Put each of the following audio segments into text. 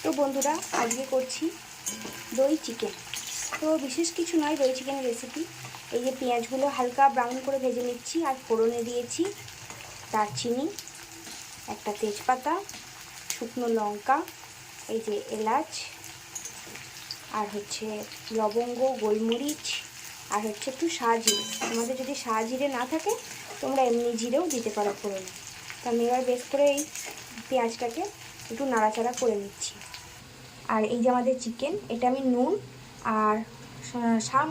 তো বন্ধুরা, আজকে করছি দই চিকেন। তো বিশেষ কিছু নয় দই চিকেনের রেসিপি। এই যে পেঁয়াজগুলো হালকা ব্রাউন করে ভেজে নিচ্ছি, আর ফোড়নে দিয়েছি দারচিনি, একটা তেজপাতা, শুকনো লঙ্কা, এই যে এলাচ, আর হচ্ছে লবঙ্গ, গোলমরিচ, আর হচ্ছে একটু সাজিরে। তোমাদের যদি সাজিরে না থাকে তোমরা এমনি জিরেও দিতে পারো ফোড়নে। তো আমি এবার বেশ করে এই পেঁয়াজটাকে একটু নাড়াচাড়া করে নিচ্ছি। আর এই যে আমাদের চিকেন, এটা আমি নুন আর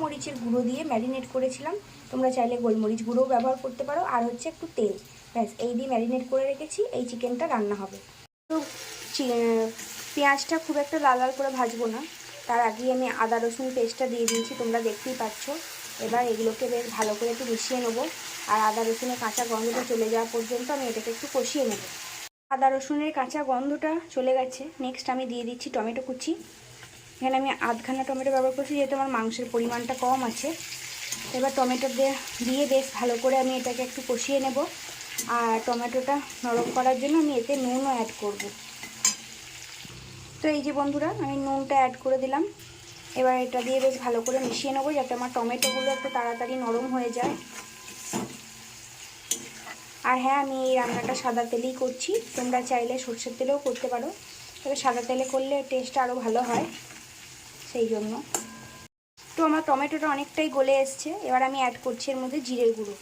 মরিচের গুঁড়ো দিয়ে ম্যারিনেট করেছিলাম। তোমরা চাইলে গোলমরিচ গুঁড়োও ব্যবহার করতে পারো। আর হচ্ছে একটু তেল, ব্যাস এই দিয়ে ম্যারিনেট করে রেখেছি। এই চিকেনটা রান্না হবে। তো পেঁয়াজটা খুব একটা লাল লাল করে ভাজবো না, তার আগেই আমি আদা রসুন পেস্টটা দিয়ে দিয়েছি, তোমরা দেখতেই পাচ্ছ। এবার এগুলোকে বেশ ভালো করে একটু মিশিয়ে নেবো, আর আদা রসুনের কাঁচা গন্ধটা চলে যাওয়া পর্যন্ত আমি এটাকে একটু কষিয়ে নেব। আদা রসুনের কাঁচা গন্ধটা চলে গেছে। নেক্সট আমি দিয়ে দিচ্ছি টমেটো কুচি। এখানে আমি আধখানা টমেটো ব্যবহার করছি, যেহেতু আমার মাংসের পরিমাণটা কম আছে। এবার টমেটো দিয়ে বেশ ভালো করে আমি এটাকে একটু কষিয়ে নেব। আর টমেটোটা নরম করার জন্য আমি এতে নুনও অ্যাড করব। তো এই যে বন্ধুরা, আমি নুনটা অ্যাড করে দিলাম। এবার এটা দিয়ে বেশ ভালো করে মিশিয়ে নেবো, যাতে আমার টমেটোগুলো একটু তাড়াতাড়ি নরম হয়ে যায়। আর হ্যাঁ, আমি এই রান্নাটা সাদা তেলেই করছি, তোমরা চাইলে সরষের তেলেও করতে পারো, তবে সাদা তেলে করলে টেস্টটা আরও ভালো হয়, সেই জন্য। তো আমার টমেটোটা অনেকটাই গলে এসছে। এবার আমি অ্যাড করছি এর মধ্যে জিরের গুঁড়ো।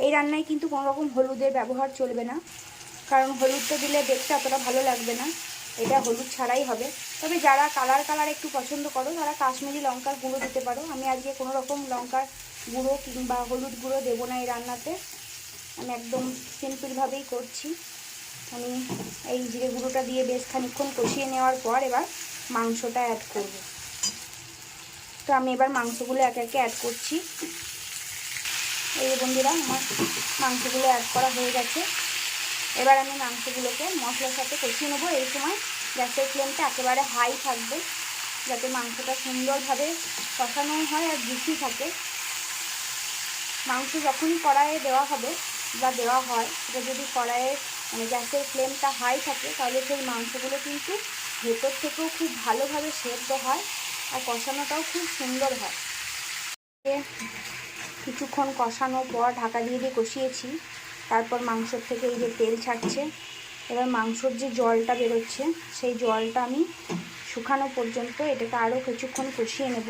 এই রান্নায় কিন্তু কোনো রকম হলুদের ব্যবহার চলবে না, কারণ হলুদটা দিলে দেখতে অতটা ভালো লাগবে না। এটা হলুদ ছাড়াই হবে। তবে যারা কালার একটু পছন্দ করো তারা কাশ্মীরি লঙ্কার গুঁড়ো দিতে পারো। আমি আজকে কোনো রকম লঙ্কার গুঁড়ো কিংবা হলুদ গুঁড়ো দেবো না এই রান্নাতে। আমি একদম সিম্পলভাবেই করছি। আমি এই জিরে গুঁড়োটা দিয়ে বেশ খানিকক্ষণ কষিয়ে নেওয়ার পর এবার মাংসটা অ্যাড করব। তো আমি এবার মাংসগুলো একে একে অ্যাড করছি। এই বন্ধুরা, আমার মাংসগুলো অ্যাড করা হয়ে গেছে। এবার আমি মাংসগুলোকে মশলার সাথে কষিয়ে নেবো। এই সময় গ্যাসের ফ্লেমটা একেবারে হাই থাকবে, যাতে মাংসটা সুন্দরভাবে কষানো হয় আর জুসি থাকে। মাংস যখনই কড়াইয়ে দেওয়া হবে বা দেওয়া হয়, সেটা যদি কড়াইয়ে গ্যাসের ফ্লেমটা হাই থাকে, তাহলে সেই মাংসগুলো কিন্তু ভেতর থেকেও খুব ভালোভাবে সেদ্ধ হয় আর কষানোটাও খুব সুন্দর হয়। কিছুক্ষণ কষানোর পর ঢাকা দিয়ে কষিয়েছি। তারপর মাংসর থেকে এই যে তেল ছাড়ছে। এবার মাংসর যে জলটা বেরোচ্ছে, সেই জলটা আমি শুকানো পর্যন্ত এটাকে আরও কিছুক্ষণ কষিয়ে নেব।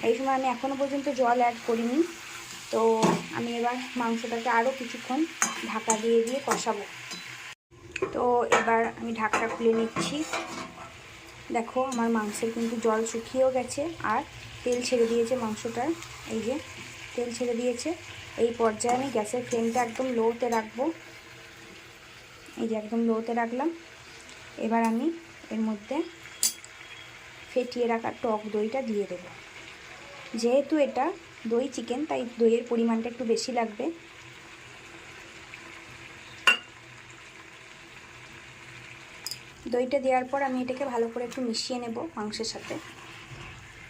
এই সময় আমি এখনও পর্যন্ত জল অ্যাড করিনি। তো আমি এবার মাংসটাকে আরও কিছুক্ষণ ঢাকা দিয়ে কষাবো। তো এবার আমি ঢাকটা খুলে নিচ্ছি। দেখো, আমার মাংসের কিন্তু জল শুকিয়েও গেছে আর তেল ছেড়ে দিয়েছে মাংসটার। এই যে তেল ছেড়ে দিয়েছে। এই পর্যায়ে আমি গ্যাসের ফ্লেমটা একদম লোতে রাখবো। এই যে একদম লোতে রাখলাম। এবার আমি এর মধ্যে ফেটিয়ে রাখা টক দইটা দিয়ে দেব। যেহেতু এটা দই চিকেন, তাই দইয়ের পরিমাণটা একটু বেশি লাগবে। দইটা দেওয়ার পর আমি এটাকে ভালো করে একটু মিশিয়ে নেব মাংসের সাথে।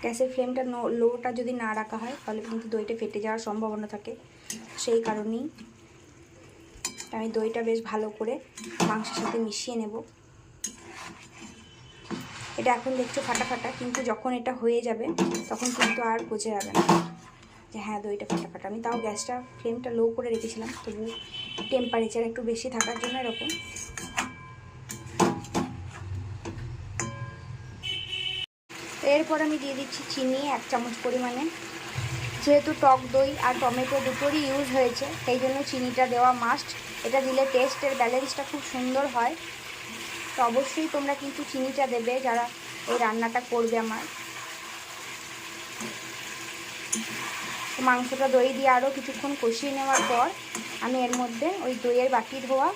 গ্যাসের ফ্লেমটা লোটা যদি না রাখা হয়, তাহলে কিন্তু দইটা ফেটে যাওয়ার সম্ভাবনা থাকে। সেই কারণেই আমি দইটা বেশ ভালো করে মাংসের সাথে মিশিয়ে নেব। এটা এখন দেখছো ফাটা ফাটা, কিন্তু যখন এটা হয়ে যাবে তখন কিন্তু আর বোঝা যাবে না যে হ্যাঁ দইটা ফাটা ফাটা। আমি তাও গ্যাসটা ফ্লেমটা লো করে রেখেছিলাম, তবু টেম্পারেচার একটু বেশি থাকার জন্য এরকম। এরপর আমি দিয়ে দিচ্ছি চিনি 1 চামচ পরিমাণে। যেহেতু টক দই আর টমেটো দুটোরই ইউজ হয়েছে, সেই জন্য চিনিটা দেওয়া মাস্ট। এটা দিলে টেস্টের ব্যালেন্সটা খুব সুন্দর হয়। তো অবশ্যই তোমরা কিন্তু চিনিটা দেবে যারা এই রান্নাটা করবে আমার। তো মাংসটা দই দিয়ে আরও কিছুক্ষণ কষিয়ে নেওয়ার পর আমি এর মধ্যে ওই দইয়ের বাটি ধোয়া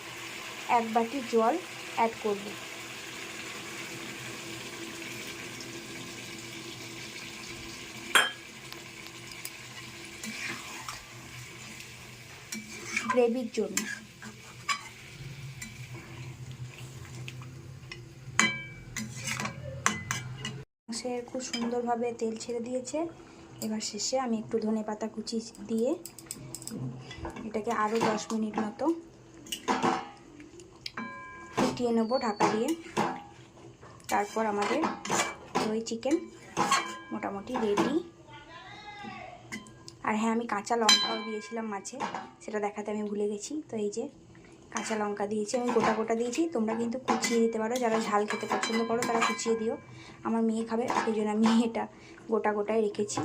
1 বাটি জল অ্যাড করব। গ্রেভির জন্য। মাংসের খুব সুন্দরভাবে তেল ছেড়ে দিয়েছে। এবার শেষে আমি একটু ধনেপাতা কুচি দিয়ে এটাকে আরও 10 মিনিট মতো ফুটিয়ে নেব ঢাকা দিয়ে। তারপর আমাদের দই চিকেন মোটামুটি রেডি। আর হ্যাঁ, আমি কাঁচা লঙ্কাও দিয়েছিলাম মাছে, সেটা দেখাতে আমি ভুলে গেছি। তো এই যে কাঁচা লঙ্কা দিয়েছি, আমি গোটা গোটা দিয়েছি, তোমরা কিন্তু কুচিয়ে দিতে পারো, যারা ঝাল খেতে পছন্দ করো তারা কুচিয়ে দিও। আমার মেয়ে খাবে, সেই জন্য আমি এটা গোটা গোটায় রেখেছি।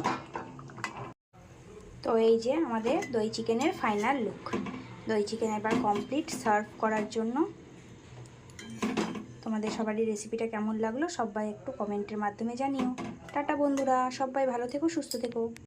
তো এই যে আমাদের দই চিকেনের ফাইনাল লুক। দই চিকেন এবার কমপ্লিট সার্ভ করার জন্য। তোমাদের সবারই রেসিপিটা কেমন লাগলো সবাই একটু কমেন্টের মাধ্যমে জানিও। টাটা বন্ধুরা, সবাই ভালো থেকো, সুস্থ থেকো।